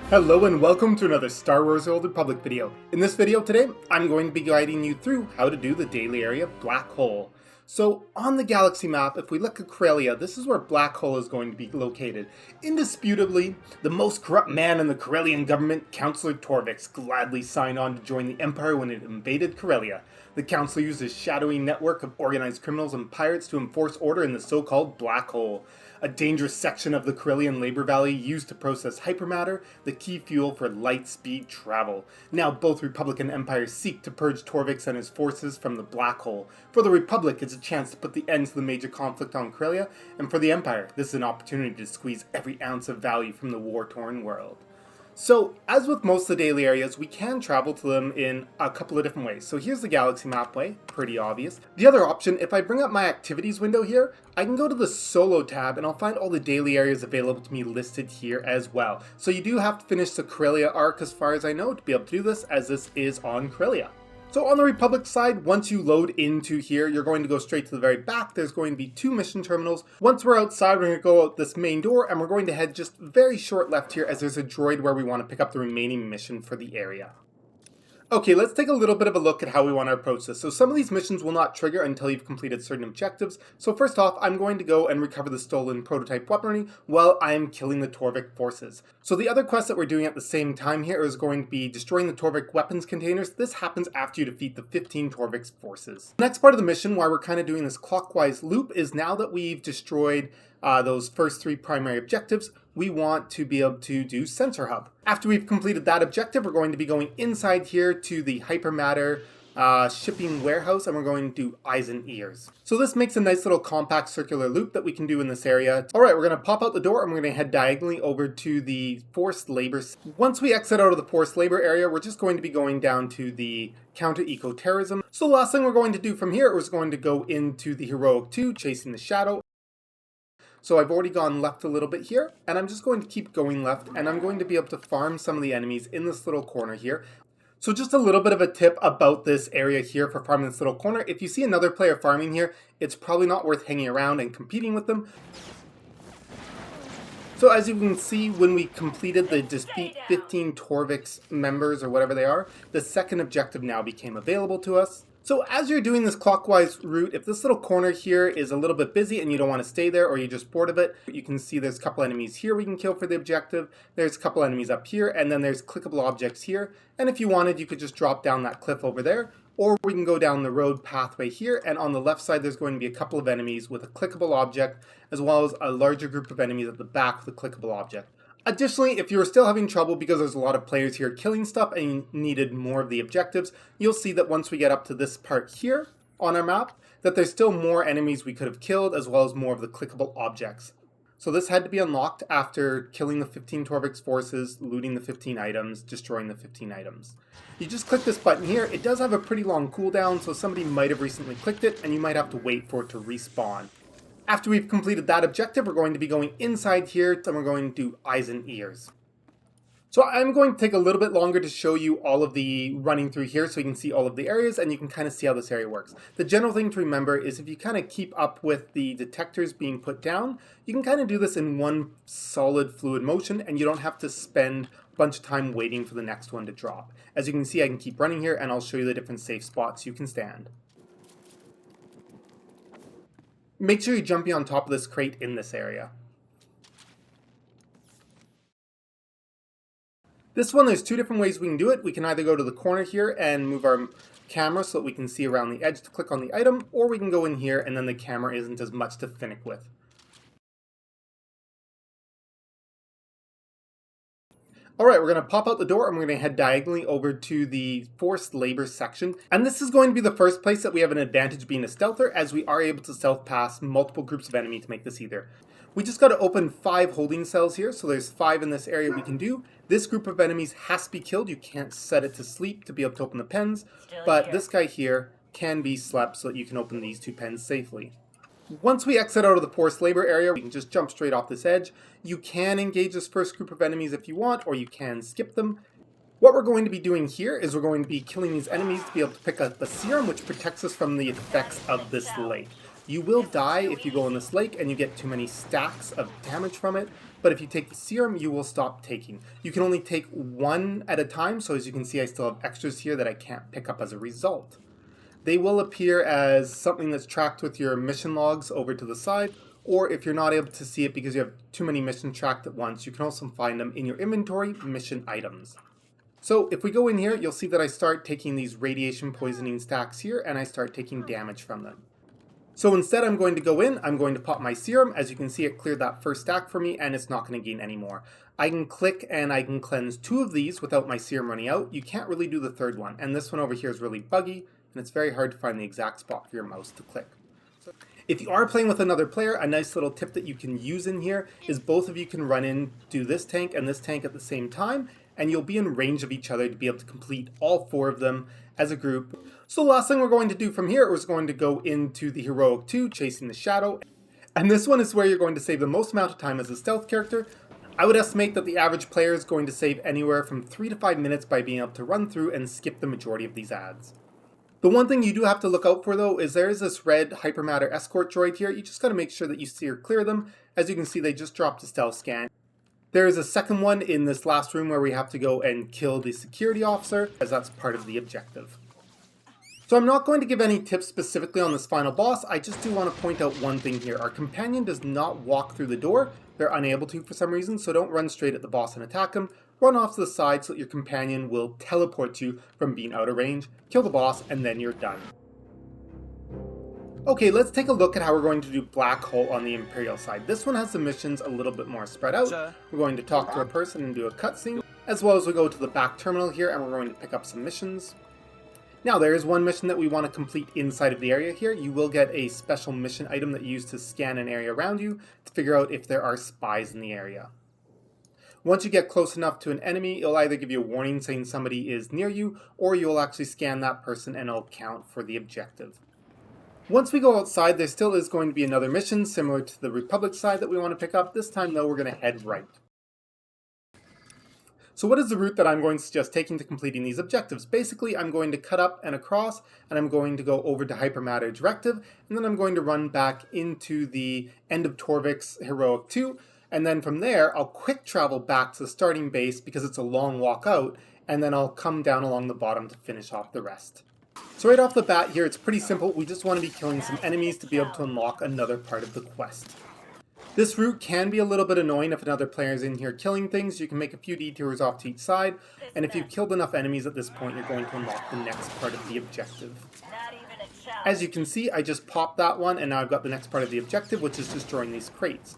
Hello and welcome to another Star Wars: The Old Republic video. In this video today, I'm going to be guiding you through how to do the daily area Black Hole. So on the galaxy map, if we look at Corellia, this is where Black Hole is going to be located. Indisputably, the most corrupt man in the Corellian government, Councillor Torvix, gladly signed on to join the Empire when it invaded Corellia. The Council used a shadowy network of organized criminals and pirates to enforce order in the so-called Black Hole, a dangerous section of the Corellian labor valley used to process hypermatter, the key fuel for light-speed travel. Now both Republic and Empire seek to purge Torvix and his forces from the Black Hole. For the Republic, it's a chance to put the end to the major conflict on Corellia, and for the Empire, this is an opportunity to squeeze every ounce of value from the war-torn world. So, as with most of the daily areas, we can travel to them in a couple of different ways. So here's the galaxy map way, pretty obvious. The other option, if I bring up my activities window here, I can go to the solo tab and I'll find all the daily areas available to me listed here as well. So you do have to finish the Corellia arc as far as I know to be able to do this, as this is on Corellia. So on the Republic side, once you load into here, you're going to go straight to the very back. There's going to be 2 mission terminals. Once we're outside, we're going to go out this main door and we're going to head just very short left here as there's a droid where we want to pick up the remaining mission for the area. Okay, let's take a little bit of a look at how we want to approach this. So some of these missions will not trigger until you've completed certain objectives. So first off, I'm going to go and recover the stolen prototype weaponry while I'm killing the Torvik forces. So the other quest that we're doing at the same time here is going to be destroying the Torvik weapons containers. This happens after you defeat the 15 Torvik's forces. The next part of the mission, while we're kind of doing this clockwise loop, is now that we've destroyed those first 3 primary objectives, we want to be able to do Sensor Hub. After we've completed that objective, we're going to be going inside here to the Hypermatter shipping warehouse, and we're going to do Eyes and Ears. So this makes a nice little compact circular loop that we can do in this area. Alright, we're going to pop out the door and we're going to head diagonally over to the forced labor. Once we exit out of the forced labor area, we're just going to be going down to the counter Eco Terrorism. So the last thing we're going to do from here is going to go into the Heroic 2, chasing the Shadow. So I've already gone left a little bit here, and I'm just going to keep going left, and I'm going to be able to farm some of the enemies in this little corner here. So just a little bit of a tip about this area here for farming this little corner. If you see another player farming here, it's probably not worth hanging around and competing with them. So as you can see, when we completed the defeat 15 Torvix members, or whatever they are, the second objective now became available to us. So as you're doing this clockwise route, if this little corner here is a little bit busy and you don't want to stay there, or you're just bored of it, you can see there's a couple enemies here we can kill for the objective, there's a couple enemies up here, and then there's clickable objects here. And if you wanted, you could just drop down that cliff over there, or we can go down the road pathway here, and on the left side there's going to be a couple of enemies with a clickable object, as well as a larger group of enemies at the back with a clickable object. Additionally, if you're still having trouble because there's a lot of players here killing stuff and you needed more of the objectives, you'll see that once we get up to this part here on our map, that there's still more enemies we could have killed, as well as more of the clickable objects. So this had to be unlocked after killing the 15 Torvix forces, looting the 15 items, destroying the 15 items. You just click this button here. It does have a pretty long cooldown, so somebody might have recently clicked it and you might have to wait for it to respawn. After we've completed that objective, we're going to be going inside here, and we're going to do Eyes and Ears. So I'm going to take a little bit longer to show you all of the running through here so you can see all of the areas and you can kind of see how this area works. The general thing to remember is if you kind of keep up with the detectors being put down, you can kind of do this in one solid fluid motion and you don't have to spend a bunch of time waiting for the next one to drop. As you can see, I can keep running here and I'll show you the different safe spots you can stand. Make sure you're jumping on top of this crate in this area. This one, there's 2 different ways we can do it. We can either go to the corner here and move our camera so that we can see around the edge to click on the item, or we can go in here and then the camera isn't as much to finick with. Alright, we're going to pop out the door and we're going to head diagonally over to the forced labor section. And this is going to be the first place that we have an advantage being a stealther, as we are able to stealth past multiple groups of enemy to make this easier. We just got to open 5 holding cells here, so there's 5 in this area we can do. This group of enemies has to be killed. You can't set it to sleep to be able to open the pens, but this guy here can be slept so that you can open these 2 pens safely. Once we exit out of the forced labor area, we can just jump straight off this edge. You can engage this first group of enemies if you want, or you can skip them. What we're going to be doing here is we're going to be killing these enemies to be able to pick up the serum, which protects us from the effects of this light. You will die if you go in this lake and you get too many stacks of damage from it, but if you take the serum, you will stop taking. You can only take one at a time, so as you can see, I still have extras here that I can't pick up as a result. They will appear as something that's tracked with your mission logs over to the side, or if you're not able to see it because you have too many missions tracked at once, you can also find them in your inventory mission items. So if we go in here, you'll see that I start taking these radiation poisoning stacks here, and I start taking damage from them. So instead I'm going to go in, I'm going to pop my serum. As you can see, it cleared that first stack for me, and it's not going to gain any more. I can click and I can cleanse 2 of these without my serum running out. You can't really do the third one, and this one over here is really buggy, and it's very hard to find the exact spot for your mouse to click. If you are playing with another player, a nice little tip that you can use in here is both of you can run in, do this tank and this tank at the same time, and you'll be in range of each other to be able to complete all 4 of them as a group. So the last thing we're going to do from here is going to go into the Heroic 2, Chasing the Shadow. And this one is where you're going to save the most amount of time as a stealth character. I would estimate that the average player is going to save anywhere from 3 to 5 minutes by being able to run through and skip the majority of these ads. The one thing you do have to look out for though is there is this red Hypermatter escort droid here. You just got to make sure that you steer clear of them. As you can see, they just dropped a stealth scan. There is a second one in this last room where we have to go and kill the security officer, as that's part of the objective. So I'm not going to give any tips specifically on this final boss, I just do want to point out one thing here. Our companion does not walk through the door, they're unable to for some reason, so don't run straight at the boss and attack him. Run off to the side so that your companion will teleport you from being out of range, kill the boss, and then you're done. Okay, let's take a look at how we're going to do Black Hole on the Imperial side. This one has the missions a little bit more spread out. We're going to talk to a person and do a cutscene, as well as we go to the back terminal here and we're going to pick up some missions. Now there is one mission that we want to complete inside of the area here. You will get a special mission item that you use to scan an area around you to figure out if there are spies in the area. Once you get close enough to an enemy, it'll either give you a warning saying somebody is near you, or you'll actually scan that person and it'll count for the objective. Once we go outside, there still is going to be another mission similar to the Republic side that we want to pick up. This time though, we're going to head right. So what is the route that I'm going to suggest taking to completing these objectives? Basically, I'm going to cut up and across, and I'm going to go over to Hypermatter directive, and then I'm going to run back into the End of Torvix Heroic 2, and then from there, I'll quick travel back to the starting base because it's a long walk out, and then I'll come down along the bottom to finish off the rest. So right off the bat here, it's pretty simple. We just want to be killing some enemies to be able to unlock another part of the quest. This route can be a little bit annoying if another player is in here killing things. You can make a few detours off to each side, and if you've killed enough enemies at this point, you're going to unlock the next part of the objective. As you can see, I just popped that one, and now I've got the next part of the objective, which is destroying these crates.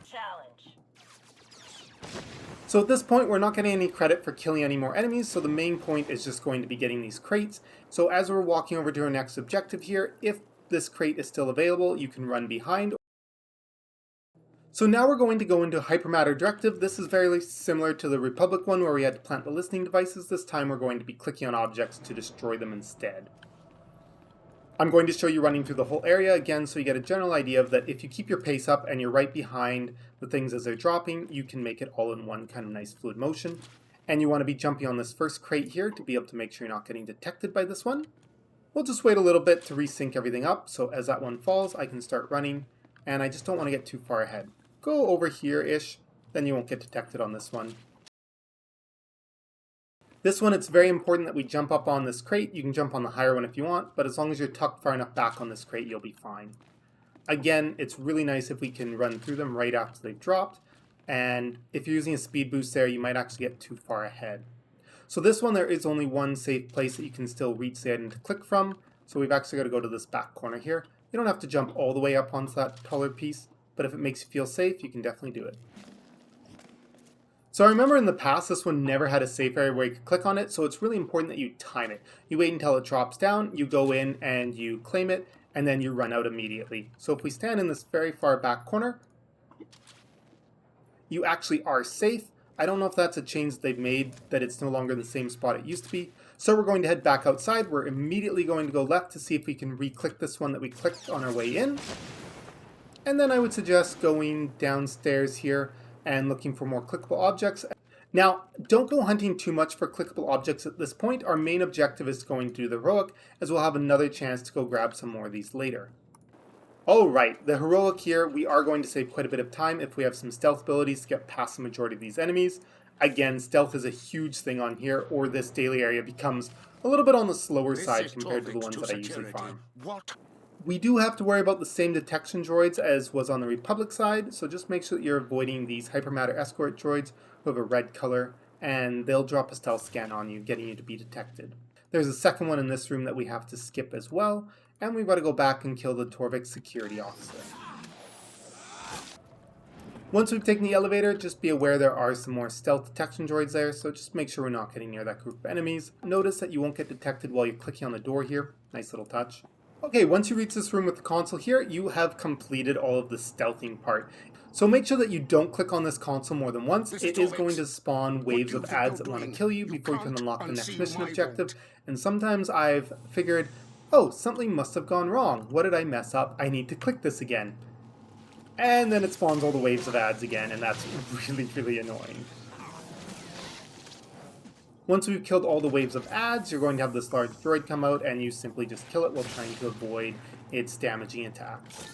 So at this point, we're not getting any credit for killing any more enemies, so the main point is just going to be getting these crates. So as we're walking over to our next objective here, if this crate is still available, you can run behind. So now we're going to go into Hypermatter directive. This is very similar to the Republic one where we had to plant the listening devices. This time we're going to be clicking on objects to destroy them instead. I'm going to show you running through the whole area again so you get a general idea of that if you keep your pace up and you're right behind the things as they're dropping, you can make it all in one kind of nice fluid motion. And you want to be jumping on this first crate here to be able to make sure you're not getting detected by this one. We'll just wait a little bit to resync everything up, so as that one falls, I can start running, and I just don't want to get too far ahead. Go over here-ish, then you won't get detected on this one. This one, it's very important that we jump up on this crate. You can jump on the higher one if you want, but as long as you're tucked far enough back on this crate, you'll be fine. Again, it's really nice if we can run through them right after they've dropped, and if you're using a speed boost there, you might actually get too far ahead. So this one, there is only one safe place that you can still reach the item to click from, so we've actually got to go to this back corner here. You don't have to jump all the way up onto that taller piece, but if it makes you feel safe, you can definitely do it. So I remember in the past, this one never had a safe area where you could click on it, so it's really important that you time it. You wait until it drops down, you go in and you claim it, and then you run out immediately. So if we stand in this very far back corner, you actually are safe. I don't know if that's a change that they've made, that it's no longer the same spot it used to be. So we're going to head back outside. We're immediately going to go left to see if we can re-click this one that we clicked on our way in. And then I would suggest going downstairs here and looking for more clickable objects. Now, don't go hunting too much for clickable objects at this point. Our main objective is going to do the heroic, as we'll have another chance to go grab some more of these later. Alright, the heroic here, we are going to save quite a bit of time if we have some stealth abilities to get past the majority of these enemies. Again, stealth is a huge thing on here, or this daily area becomes a little bit on the slower side compared to the ones that I usually farm. We do have to worry about the same detection droids as was on the Republic side, so just make sure that you're avoiding these Hypermatter escort droids who have a red color, and they'll drop a stealth scan on you, getting you to be detected. There's a second one in this room that we have to skip as well, and we've got to go back and kill the Torvix security officer. Once we've taken the elevator, just be aware there are some more stealth detection droids there, so just make sure we're not getting near that group of enemies. Notice that you won't get detected while you're clicking on the door here. Nice little touch. Okay, once you reach this room with the console here, you have completed all of the stealthing part. So make sure that you don't click on this console more than once. It is going to spawn waves of ads that want to kill you before you can unlock the next mission objective. And sometimes I've figured, oh, something must have gone wrong. What did I mess up? I need to click this again. And then it spawns all the waves of ads again, and that's really, really annoying. Once we've killed all the waves of ads, you're going to have this large droid come out, and you simply just kill it while trying to avoid its damaging attacks.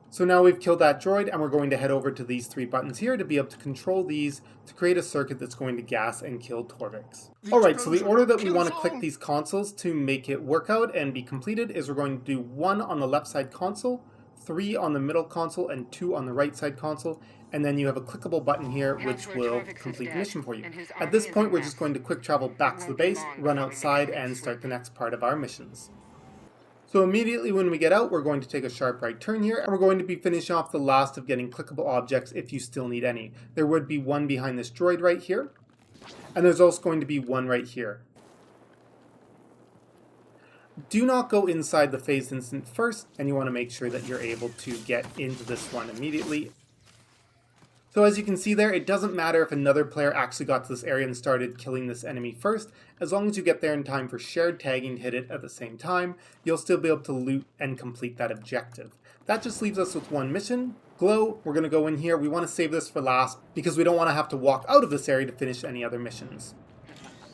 So now we've killed that droid, and we're going to head over to these 3 buttons here to be able to control these to create a circuit that's going to gas and kill Torvix. Alright, so the order that we want to click these consoles to make it work out and be completed is we're going to do 1 on the left side console, 3 on the middle console, and 2 on the right side console, and then you have a clickable button here which will complete the mission for you. At this point, we're just going to quick travel back to the base, run outside, and start the next part of our missions. So immediately when we get out, we're going to take a sharp right turn here, and we're going to be finishing off the last of getting clickable objects if you still need any. There would be 1 behind this droid right here, and there's also going to be 1 right here. Do not go inside the phased instant first, and you want to make sure that you're able to get into this one immediately. So as you can see there, it doesn't matter if another player actually got to this area and started killing this enemy first. As long as you get there in time for shared tagging to hit it at the same time, you'll still be able to loot and complete that objective. That just leaves us with 1 mission. Glow, we're going to go in here. We want to save this for last because we don't want to have to walk out of this area to finish any other missions.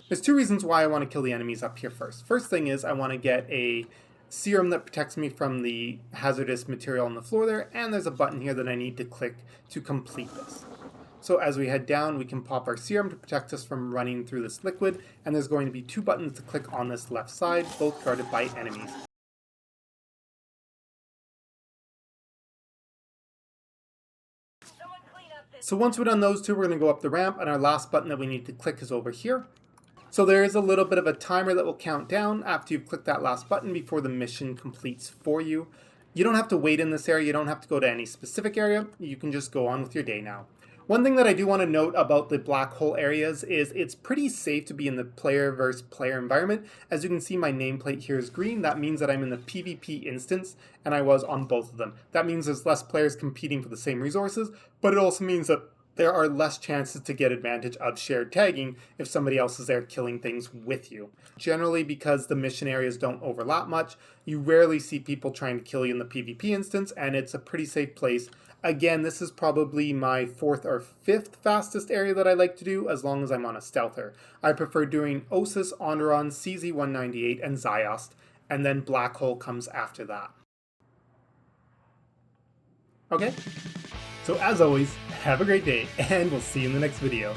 There's 2 reasons why I want to kill the enemies up here first. First thing is I want to get a serum that protects me from the hazardous material on the floor there, and there's a button here that I need to click to complete this. So as we head down, we can pop our serum to protect us from running through this liquid, and there's going to be 2 buttons to click on this left side, both guarded by enemies. So once we're done those 2, we're going to go up the ramp, and our last button that we need to click is over here. So there is a little bit of a timer that will count down after you've clicked that last button before the mission completes for you. You don't have to wait in this area, you don't have to go to any specific area, you can just go on with your day now. One thing that I do want to note about the black hole areas is it's pretty safe to be in the player versus player environment. As you can see, my nameplate here is green. That means that I'm in the PvP instance, and I was on both of them. That means there's less players competing for the same resources, but it also means that there are less chances to get advantage of shared tagging if somebody else is there killing things with you. Generally, because the mission areas don't overlap much, you rarely see people trying to kill you in the PvP instance, and it's a pretty safe place. Again, this is probably my 4th or 5th fastest area that I like to do, as long as I'm on a stealther. I prefer doing Osis, Onderon, CZ-198, and Ziost, and then Black Hole comes after that. Okay? So as always, have a great day, and we'll see you in the next video.